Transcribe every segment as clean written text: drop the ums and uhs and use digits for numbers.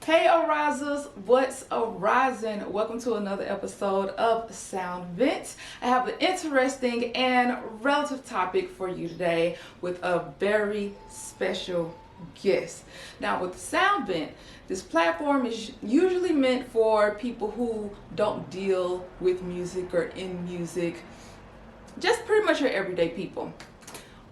Hey Arisers, what's arising? Welcome to another episode of Sound Vent. I have an interesting and relative topic for you today with a very special guest. Now with Sound Vent, this platform is usually meant for people who don't deal with music or in music, just pretty much your everyday people.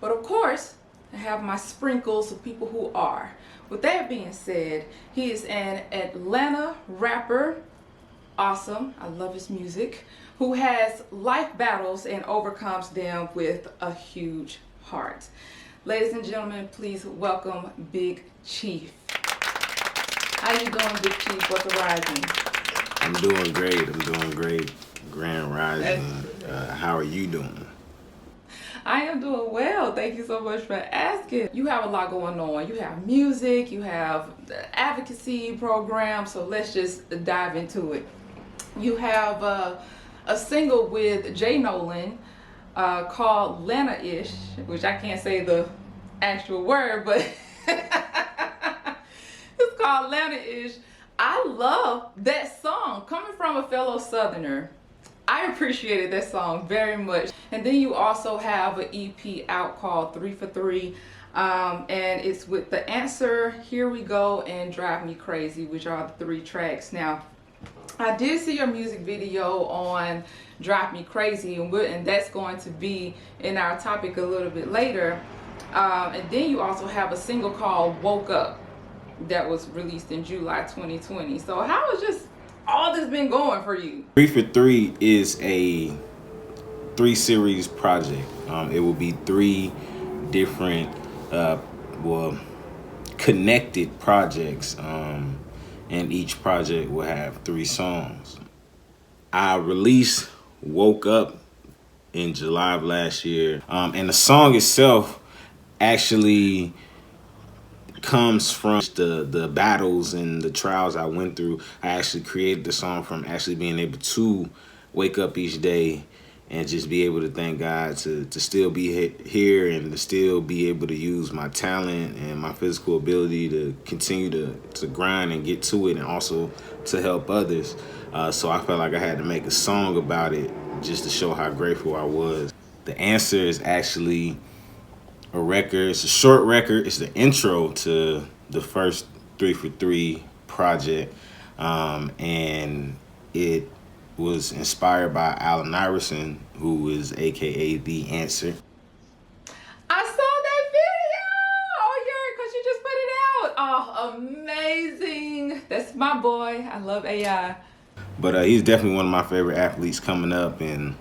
But of course, I have my sprinkles of people who are. With that being said, he is an Atlanta rapper, awesome, I love his music, who has life battles and overcomes them with a huge heart. Ladies and gentlemen, please welcome Big Chief. How you doing, Big Chief? What's arising? I'm doing great. Grand Rising. How are you doing? I am doing well. Thank you so much for asking. You have a lot going on. You have music, you have the advocacy program, so let's just dive into it. You have a single with Jay Nolan called Atlanta-ish, which I can't say the actual word, but it's called Atlanta-ish. I love that song. Coming from a fellow Southerner, I appreciated that song very much. And then you also have an EP out called 3 for 3. And it's with The Answer, Here We Go, and Drive Me Crazy, which are the 3 tracks. Now, I did see your music video on Drive Me Crazy, and that's going to be in our topic a little bit later. And then you also have a single called Woke Up that was released in July 2020. So how has just all this been going for you? 3 for 3 is a 3-series project. It will be 3 different, connected projects, and each project will have 3 songs. I released Woke Up in July of last year, and the song itself actually comes from the battles and the trials I went through. I actually created the song from actually being able to wake up each day and just be able to thank God to still be here and to still be able to use my talent and my physical ability to continue to grind and get to it, and also to help others. So I felt like I had to make a song about it just to show how grateful I was. The Answer is actually a record. It's a short record. It's the intro to the first 3 for 3 project, and it was inspired by Allen Iverson, who is AKA The Answer. I saw that video. Oh, yeah, because you just put it out. Oh, amazing. That's my boy. I love AI. But he's definitely one of my favorite athletes coming up, and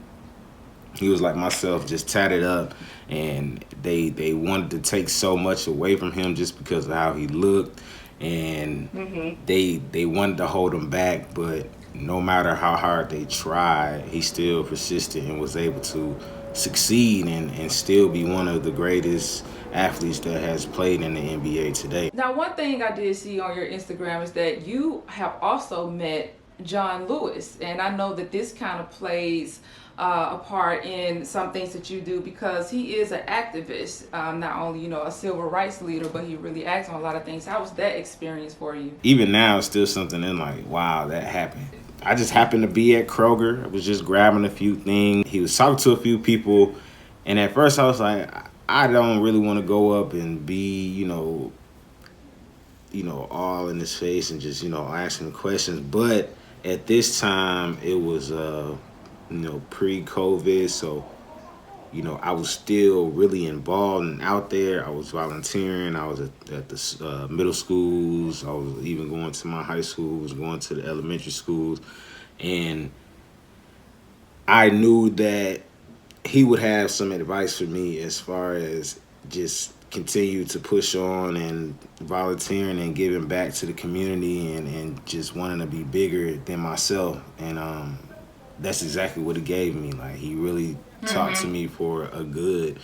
he was like myself, just tatted up, and they wanted to take so much away from him just because of how he looked, and they wanted to hold him back, but no matter how hard they tried, he still persisted and was able to succeed and still be one of the greatest athletes that has played in the NBA today. Now, one thing I did see on your Instagram is that you have also met John Lewis, and I know that this kind of plays a part in some things that you do, because he is an activist, not only a civil rights leader, but he really acts on a lot of things. How was that experience for you? Even now, it's still something in like, wow, that happened. I just happened to be at Kroger. I was just grabbing a few things. He was talking to a few people, and at first I was like, I don't really want to go up and be, all in his face and just, asking questions. But at this time, it was, pre-COVID, so, I was still really involved and out there. I was volunteering. I was at the middle schools. I was even going to my high schools, going to the elementary schools. And I knew that he would have some advice for me as far as just continue to push on and volunteering and giving back to the community and just wanting to be bigger than myself. And that's exactly what he gave me. Like, he really talked to me for a good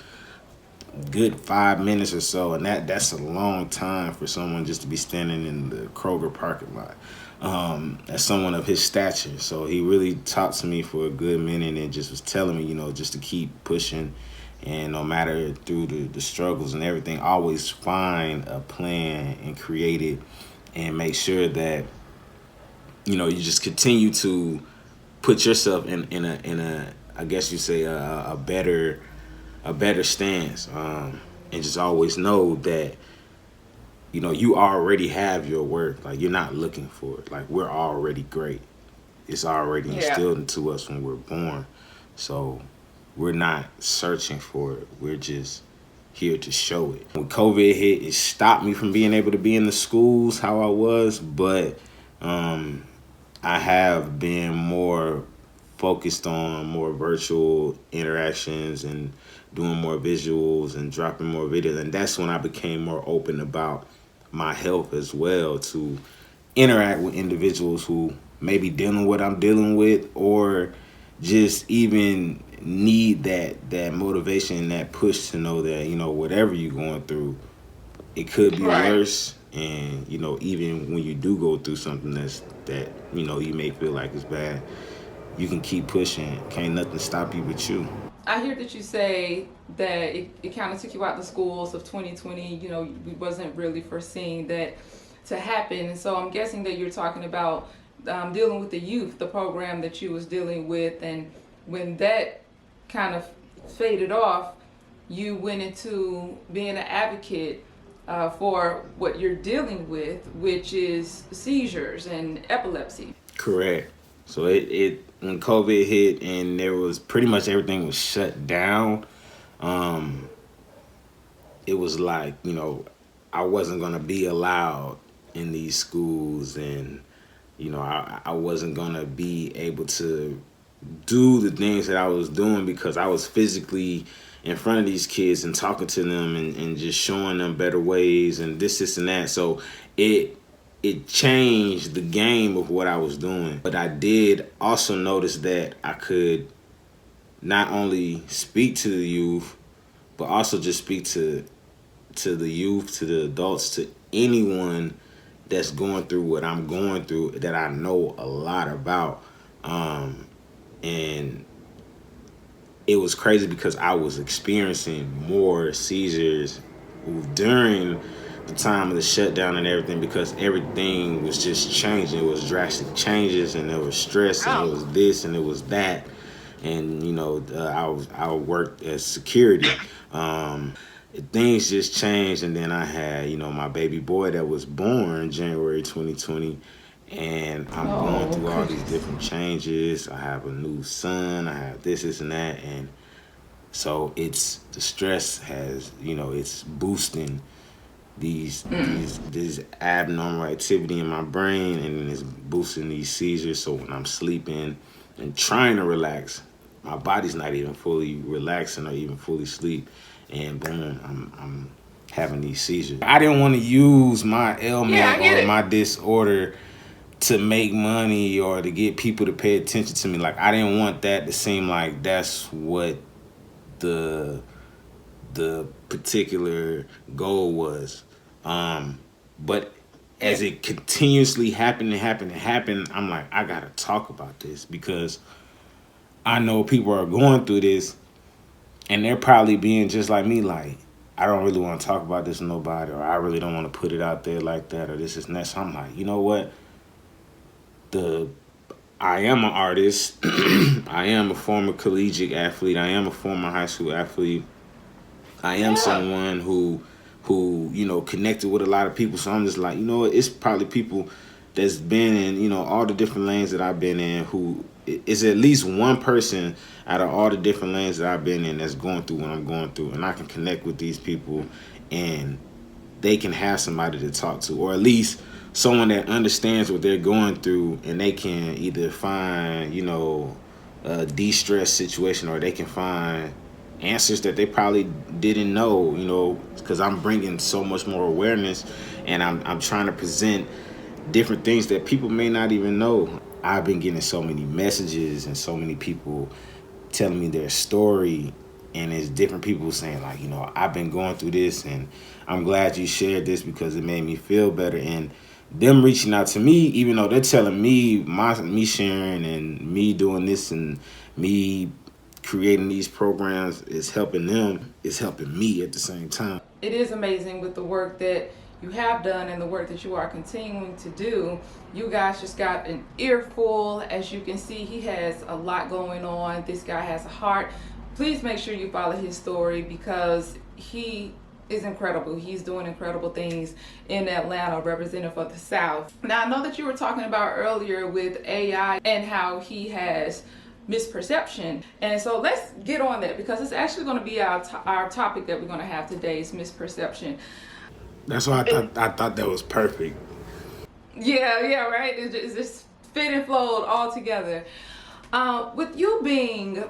5 minutes or so, and that's a long time for someone just to be standing in the Kroger parking lot, as someone of his stature. So he really talked to me for a good minute and just was telling me, just to keep pushing, and no matter through the struggles and everything, always find a plan and create it and make sure that you just continue to put yourself in a I guess you say a better stance, and just always know that you already have your worth. Like, you're not looking for it. Like, we're already great. It's already instilled into us when we're born. So we're not searching for it. We're just here to show it. When COVID hit, it stopped me from being able to be in the schools how I was, but I have been more focused on more virtual interactions and doing more visuals and dropping more videos. And that's when I became more open about my health as well, to interact with individuals who may be dealing with what I'm dealing with, or just even need that motivation and that push to know that, whatever you're going through, it could be worse. And, even when you do go through something that you may feel like is bad, you can keep pushing. Can't nothing stop you but you. I hear that you say that it kind of took you out the schools of 2020. We wasn't really foreseeing that to happen. And so I'm guessing that you're talking about dealing with the youth, the program that you was dealing with. And when that kind of faded off, you went into being an advocate for what you're dealing with, which is seizures and epilepsy. Correct. So it when COVID hit and there was pretty much everything was shut down, it was like, I wasn't gonna be allowed in these schools, and I wasn't gonna be able to do the things that I was doing because I was physically in front of these kids and talking to them and just showing them better ways and this and that. So it changed the game of what I was doing. But I did also notice that I could not only speak to the youth, but also just speak to the youth, to the adults, to anyone that's going through what I'm going through, that I know a lot about. And it was crazy because I was experiencing more seizures during the time of the shutdown and everything, because everything was just changing. It was drastic changes, and there was stress, and it was this, and it was that. And I worked as security. Things just changed, and then I had my baby boy that was born January 2020, and I'm going through all these different changes. I have a new son. I have this and that, and so it's the stress has it's boosting these abnormal activity in my brain, and then it's boosting these seizures. So when I'm sleeping and trying to relax, my body's not even fully relaxing or even fully asleep, and boom, I'm having these seizures. I didn't want to use my ailment or my disorder to make money or to get people to pay attention to me. Like, I didn't want that to seem like that's what the particular goal was. But as it continuously happened, I'm like, I gotta talk about this, because I know people are going through this, and they're probably being just like me, like, I don't really want to talk about this to nobody, or I really don't want to put it out there like that, or this is next. So I'm like, you know what? I am an artist. I am a former collegiate athlete. I am a former high school athlete. I am someone who connected with a lot of people. So I'm just like, it's probably people that's been in, all the different lanes that I've been in, who is at least one person out of all the different lanes that I've been in that's going through what I'm going through. And I can connect with these people, and they can have somebody to talk to, or at least someone that understands what they're going through, and they can either find, a de-stress situation, or they can find answers that they probably didn't know, because I'm bringing so much more awareness, and I'm trying to present different things that people may not even know. I've been getting so many messages and so many people telling me their story, and it's different people saying, like, I've been going through this, and I'm glad you shared this because it made me feel better. And them reaching out to me, even though they're telling me me sharing and me doing this and me creating these programs is helping them, it's helping me at the same time. It is amazing with the work that you have done and the work that you are continuing to do. You guys just got an earful. As you can see, he has a lot going on. This guy has a heart. Please make sure you follow his story because he is incredible. He's doing incredible things in Atlanta, representing for the South. Now, I know that you were talking about earlier with AI and how he has misperception, and so let's get on that because it's actually going to be our topic that we're going to have today is misperception. That's why I thought that was perfect. Yeah, right. It's just fit and flowed all together. With you being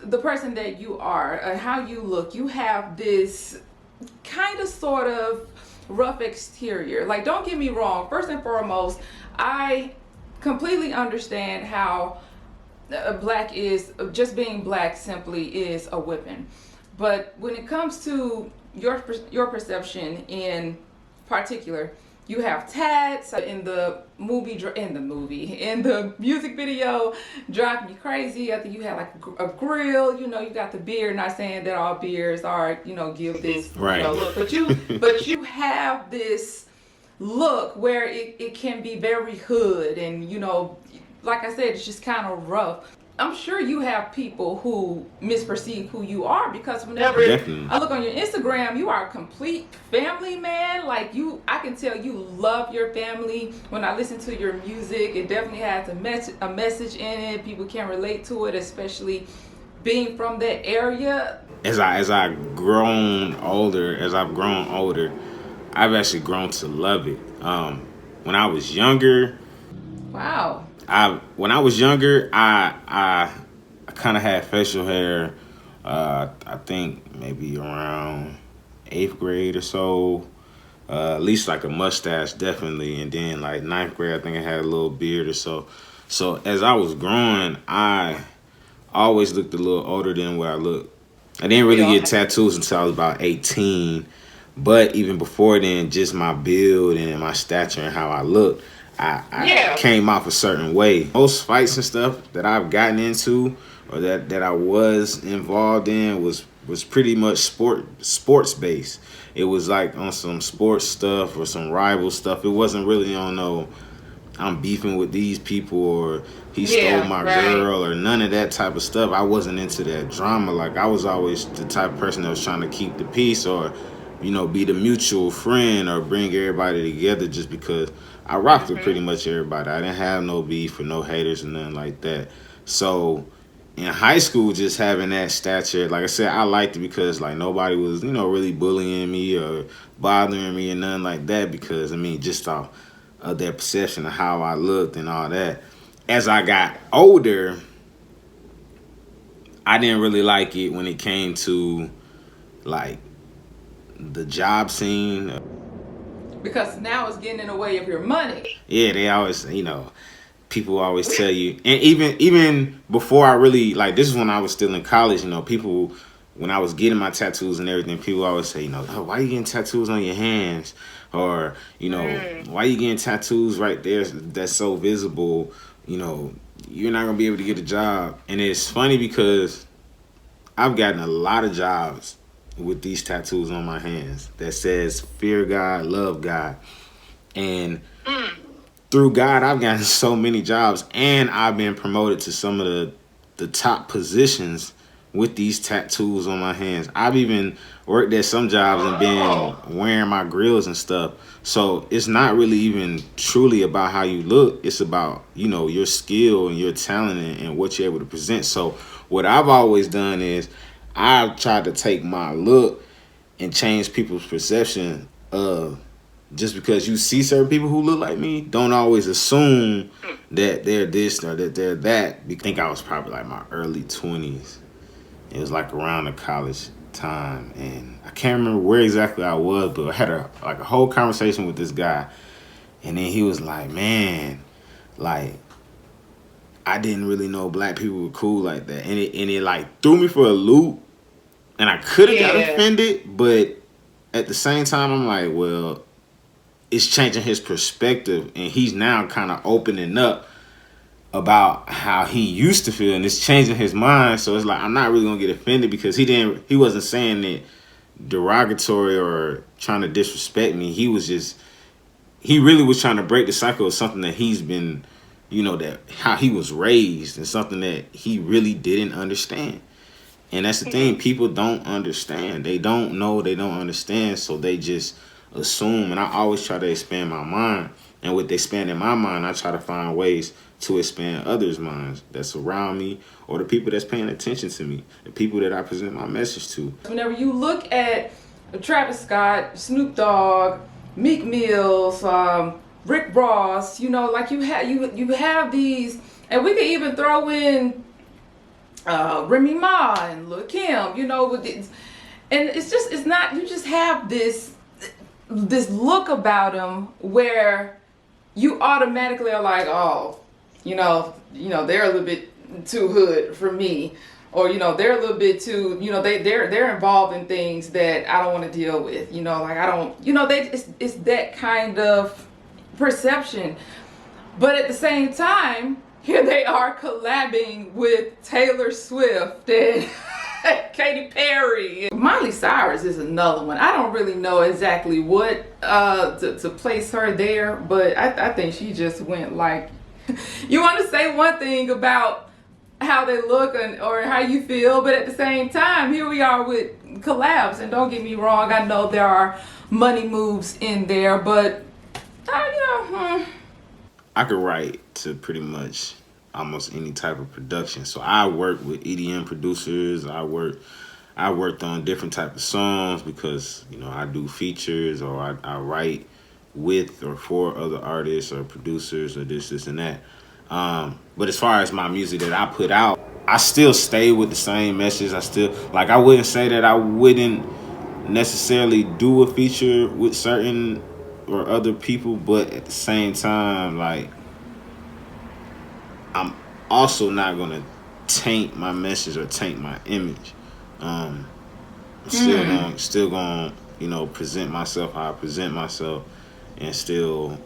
the person that you are and how you look, you have this kind of sort of rough exterior. Like, don't get me wrong. First and foremost, I completely understand how black is just being black simply is a whipping. But when it comes to your perception in particular, you have tats in the music video, drive me crazy. I think you have like a grill. You know, you got the beard. Not saying that all beards are, give this right. Look, but you have this look where it can be very hood, and like I said, it's just kind of rough. I'm sure you have people who misperceive who you are because whenever I look on your Instagram, you are a complete family man. Like I can tell you love your family. When I listen to your music, it definitely has a message in it. People can relate to it, especially being from that area. As I've grown older, I've actually grown to love it. When I was younger, wow. When I was younger, I kind of had facial hair. I think maybe around 8th grade or so. At least like a mustache, definitely. And then like 9th grade, I think I had a little beard or so. So as I was growing, I always looked a little older than what I looked. I didn't really get tattoos until I was about 18. But even before then, just my build and my stature and how I looked, I came off a certain way. Most fights and stuff that I've gotten into or that I was involved in was pretty much sports based. It was like on some sports stuff or some rival stuff. It wasn't really on no I'm beefing with these people or he stole my girl or none of that type of stuff. I wasn't into that drama. Like I was always the type of person that was trying to keep the peace or be the mutual friend or bring everybody together just because I rocked with pretty much everybody. I didn't have no beef or no haters or nothing like that. So in high school, just having that stature, like I said, I liked it because like nobody was, really bullying me or bothering me or nothing like that because, just off of their perception of how I looked and all that. As I got older, I didn't really like it when it came to like the job scene. Because now it's getting in the way of your money. Yeah, they always, people always tell you. And even before I really, like, this is when I was still in college, people, when I was getting my tattoos and everything, people always say, oh, why are you getting tattoos on your hands? Or, why are you getting tattoos right there that's so visible? You're not going to be able to get a job. And it's funny because I've gotten a lot of jobs with these tattoos on my hands that says fear God, love God. And through God, I've gotten so many jobs and I've been promoted to some of the top positions with these tattoos on my hands. I've even worked at some jobs and been wearing my grills and stuff. So it's not really even truly about how you look. It's about, your skill and your talent and what you're able to present. So what I've always done is I've tried to take my look and change people's perception of just because you see certain people who look like me, don't always assume that they're this or that they're that. I think I was probably like my early 20s. It was like around the college time. And I can't remember where exactly I was, but I had a whole conversation with this guy. And then he was like, man, like, I didn't really know black people were cool like that. And it like threw me for a loop. And I could have got offended, but at the same time, I'm like, well, it's changing his perspective. And he's now kind of opening up about how he used to feel. And it's changing his mind. So it's like, I'm not really going to get offended because he wasn't saying derogatory or trying to disrespect me. He really was trying to break the cycle of something that he's been, that how he was raised and something that he really didn't understand. And that's the thing. People don't understand. They don't know. They don't understand. So they just assume. And I always try to expand my mind. And with expanding my mind, I try to find ways to expand others' minds that surround me or the people that's paying attention to me, the people that I present my message to. Whenever you look at Travis Scott, Snoop Dogg, Meek Mills, Rick Ross, like you have these, and we could even throw in Remy Ma and Lil' Kim, with this, and it's not, you just have this look about them where you automatically are like, oh, they're a little bit too hood for me, or they're a little bit too, they're involved in things that I don't want to deal with, like I don't, it's that kind of perception. But at the same time, here they are collabing with Taylor Swift and Katy Perry. Miley Cyrus is another one. I don't really know exactly what to place her there, but I think she just went like, you want to say one thing about how they look or how you feel, but at the same time, here we are with collabs. And don't get me wrong, I know there are money moves in there, but I could write to pretty much almost any type of production. So I work with EDM producers. I worked on different type of songs because I do features, or I write with or for other artists or producers or this and that. But as far as my music that I put out, I still stay with the same message. I wouldn't say that I wouldn't necessarily do a feature with certain or other people, but at the same time, I'm also not gonna taint my message or taint my image. Still gonna present myself how I present myself, and still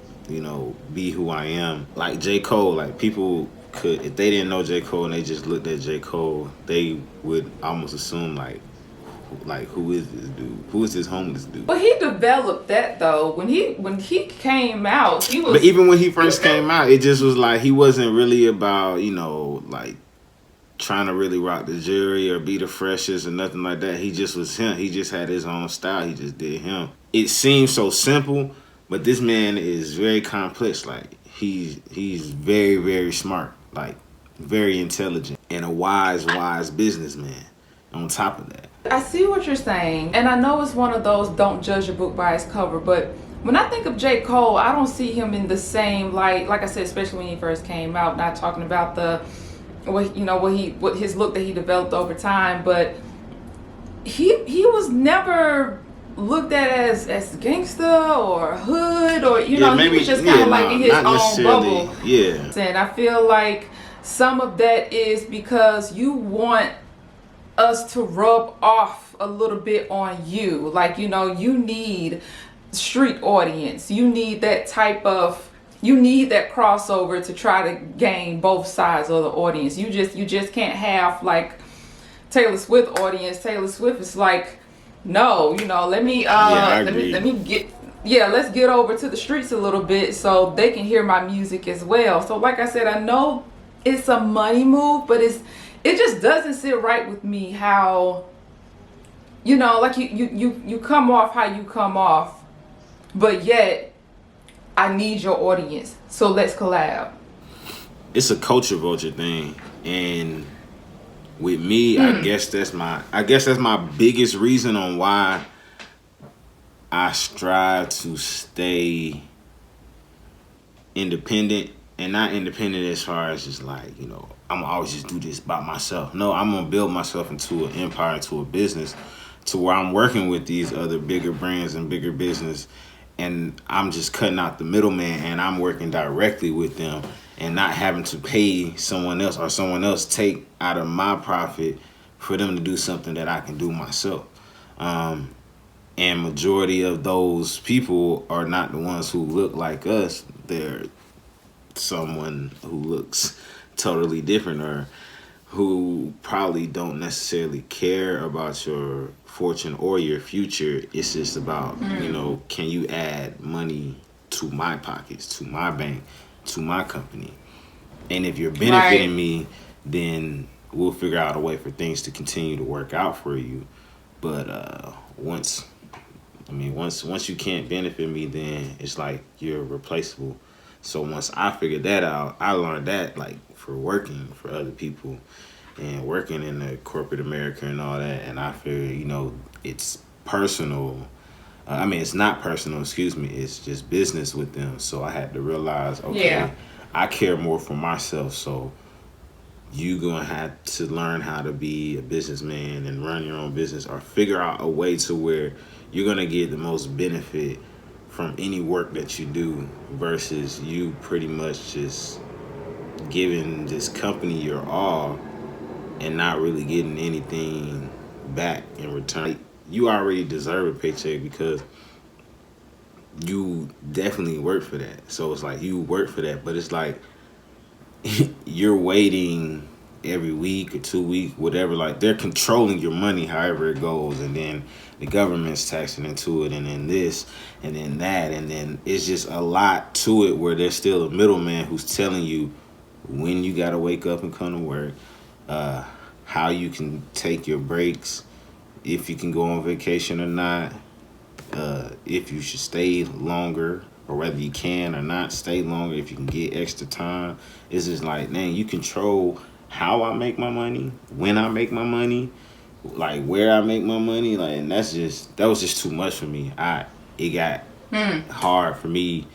be who I am. Like J. Cole, like people could, if they didn't know J. Cole and they just looked at J. Cole, they would almost assume like who is this dude? Who is this homeless dude? But he developed that though. When he came out, he was. But even when he first came out, it just was like he wasn't really about trying to really rock the jury or be the freshest or nothing like that. He just was him. He just had his own style. He just did him. It seems so simple, but this man is very complex. Like he's very, very smart, like very intelligent, and a wise businessman on top of that. I see what you're saying, and I know it's one of those don't judge a book by its cover, but when I think of J. Cole, I don't see him in the same light. Like I said, especially when he first came out, not talking about what his look that he developed over time, but he was never looked at as gangsta or hood, or he was just kind of like in his own bubble. Yeah. And I feel like some of that is because you want us to rub off a little bit on you. Like, you need street audience. You need that crossover to try to gain both sides of the audience. You just can't have like Taylor Swift audience. Taylor Swift is like, no, let's get over to the streets a little bit so they can hear my music as well. So like I said, I know it's a money move, but it just doesn't sit right with me how, like you come off how you come off, but yet I need your audience, so let's collab. It's a culture vulture thing, and with me, I guess that's my biggest reason on why I strive to stay independent, and not independent as far as just like, I'm gonna always just do this by myself. No, I'm gonna build myself into an empire, into a business, to where I'm working with these other bigger brands and bigger business, and I'm just cutting out the middleman, and I'm working directly with them and not having to pay someone else or someone else take out of my profit for them to do something that I can do myself. And majority of those people are not the ones who look like us. They're someone who looks totally different, or who probably don't necessarily care about your fortune or your future. It's just about, can you add money to my pockets, to my bank, to my company? And if you're benefiting me, then we'll figure out a way for things to continue to work out for you. But once you can't benefit me, then it's like you're replaceable. So once I figured that out, I learned that, like, for working for other people and working in the corporate America and all that. And I figured, it's personal. It's not personal, excuse me. It's just business with them. So I had to realize, okay, I care more for myself. So you gonna have to learn how to be a businessman and run your own business, or figure out a way to where you're gonna get the most benefit from any work that you do, versus you pretty much just giving this company your all and not really getting anything back in return. You already deserve a paycheck because you definitely work for that. So it's like you work for that, but it's like you're waiting every week or 2 weeks, whatever. Like, they're controlling your money however it goes, and then the government's taxing into it, and then this, and then that, and then it's just a lot to it where there's still a middleman who's telling you when you gotta wake up and come to work, how you can take your breaks, if you can go on vacation or not, if you should stay longer, or whether you can or not stay longer, if you can get extra time. It's just like, man, you control how I make my money, when I make my money, like where I make my money, like, and that was just too much for me. It got hard for me,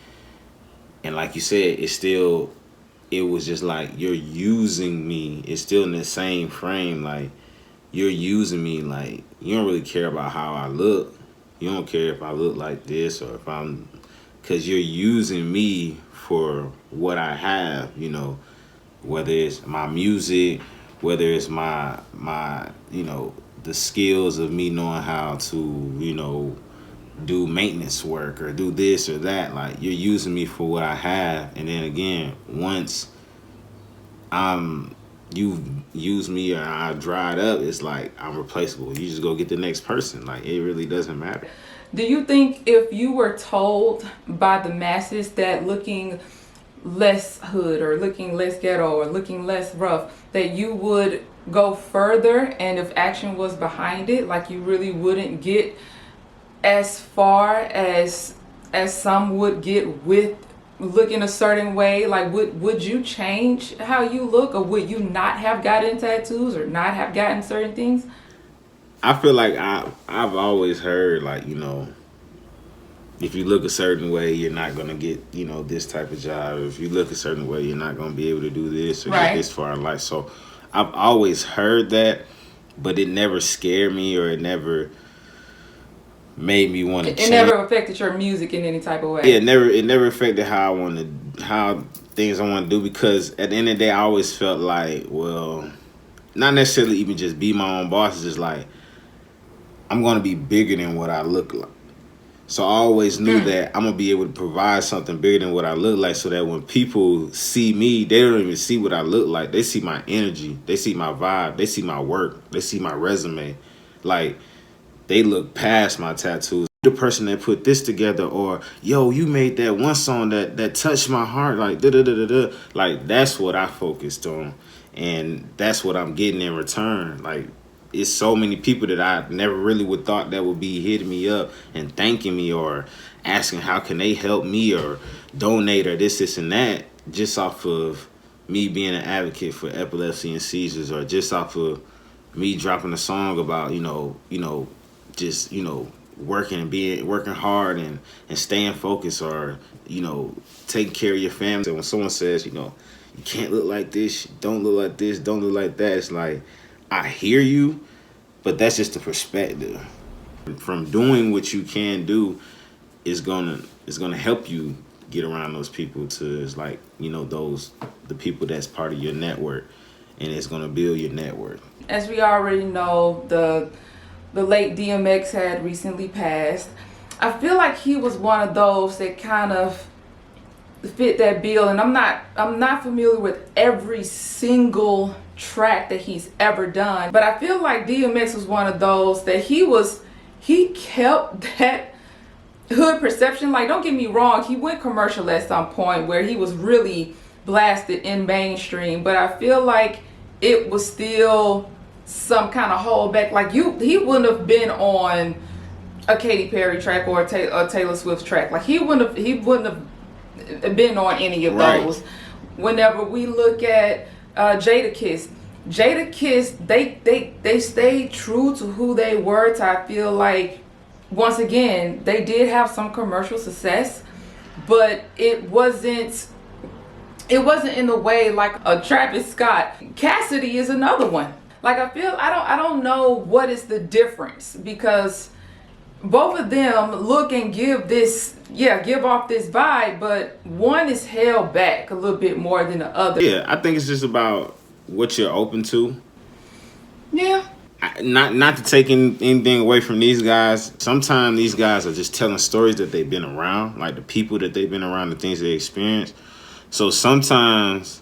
and like you said, it was just like, you're using me. It's still in the same frame, like, you're using me. Like, you don't really care about how I look. You don't care if I look like this, or if because you're using me for what I have, whether it's my music, whether it's my the skills of me knowing how to, do maintenance work or do this or that. Like, you're using me for what I have. And then again, once you use me or I dried up, it's like I'm replaceable. You just go get the next person. Like, it really doesn't matter. Do you think if you were told by the masses that looking less hood or looking less ghetto or looking less rough, that you would go further, and if action was behind it, like, you really wouldn't get as far as some would get with looking a certain way? Like, would you change how you look, or would you not have gotten tattoos or not have gotten certain things? I feel like I've always heard, like, if you look a certain way, you're not gonna get, this type of job. If you look a certain way, you're not gonna be able to do this or get this far in life. So I've always heard that, but it never scared me, or it never made me want to change. It never affected your music in any type of way. Yeah, it never affected how things I want to do, because at the end of the day, I always felt like, well, not necessarily even just be my own boss. It's just like, I'm going to be bigger than what I look like. So I always knew that I'm going to be able to provide something bigger than what I look like, so that when people see me, they don't even see what I look like. They see my energy. They see my vibe. They see my work. They see my resume. Like, they look past my tattoos. The person that put this together, or, yo, you made that one song that touched my heart, like, da-da-da-da-da. Like, that's what I focused on. And that's what I'm getting in return. Like, it's so many people that I never really would thought that would be hitting me up and thanking me, or asking how can they help me, or donate, or this and that, just off of me being an advocate for epilepsy and seizures, or just off of me dropping a song about, just, working hard and staying focused, or, taking care of your family. And when someone says, you can't look like this, don't look like this, don't look like that, it's like, I hear you, but that's just the perspective. From doing what you can do is gonna help you get around those people, to, it's like, the people that's part of your network, and it's gonna build your network. As we already know, the late DMX had recently passed. I feel like he was one of those that kind of fit that bill, and I'm not familiar with every single track that he's ever done. But I feel like DMX was one of those that he kept that hood perception. Like, don't get me wrong, he went commercial at some point where he was really blasted in mainstream, but I feel like it was still some kind of holdback. Like, he wouldn't have been on a Katy Perry track or a Taylor Swift track. Like, he wouldn't have been on any of those. Whenever we look at Jadakiss, they stayed true to who they were. I feel like, once again, they did have some commercial success, but it wasn't in the way like a Travis Scott. Cassidy is another one. Like, I don't know what is the difference, because both of them look and give off this vibe, but one is held back a little bit more than the other. Yeah, I think it's just about what you're open to. Yeah. Not to take anything away from these guys. Sometimes these guys are just telling stories that they've been around, like the people that they've been around, the things they experienced. So sometimes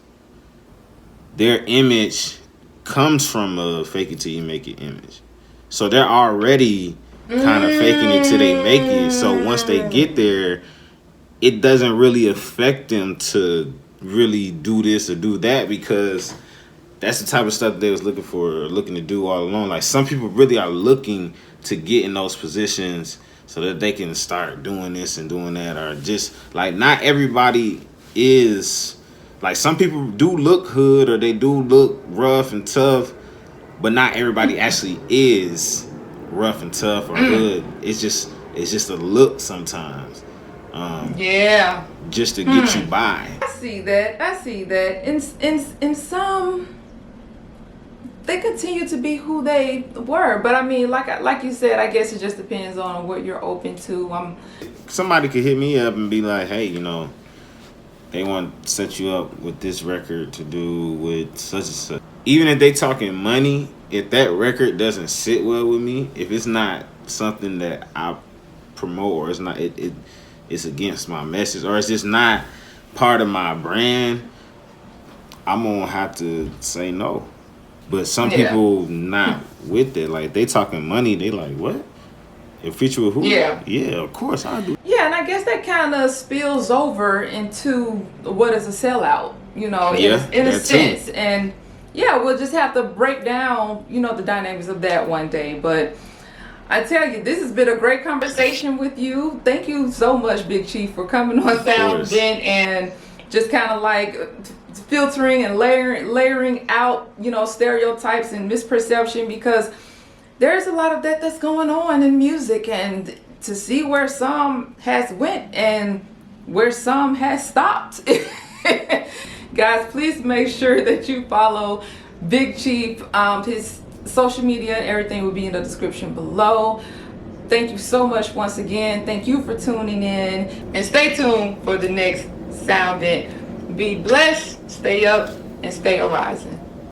their image comes from a fake it till you make it image. So they're already kind of faking it till they make it. So once they get there, it doesn't really affect them to really do this or do that, because that's the type of stuff they was looking to do all along. Like, some people really are looking to get in those positions so that they can start doing this and doing that, or just like, not everybody is like, some people do look hood or they do look rough and tough, but not everybody actually is rough and tough or hood. It's just a look sometimes. Just to get you by. I see that. In some, they continue to be who they were, but I mean, like you said, I guess it just depends on what you're open to. Somebody could hit me up and be like, hey, they want to set you up with this record to do with such and such. Even if they talking money, if that record doesn't sit well with me, if it's not something that I promote, or it's not, it's against my message, or it's just not part of my brand, I'm gonna have to say no. But some people not with it. Like, they talking money, they like, what? A feature with who? Yeah, of course I do. Yeah, and I guess that kind of spills over into what is a sellout, in a sense. Too. And yeah, we'll just have to break down, the dynamics of that one day. But I tell you, this has been a great conversation with you. Thank you so much, Big Chief, for coming on Sound Vent and just kind of like filtering and layering out, stereotypes and misperception, because there's a lot of that's going on in music, and to see where some has went and where some has stopped. Guys, please make sure that you follow Big Chief. His social media and everything will be in the description below. Thank you so much once again. Thank you for tuning in, and stay tuned for the next Sound Vent. Be blessed, stay up, and stay arising.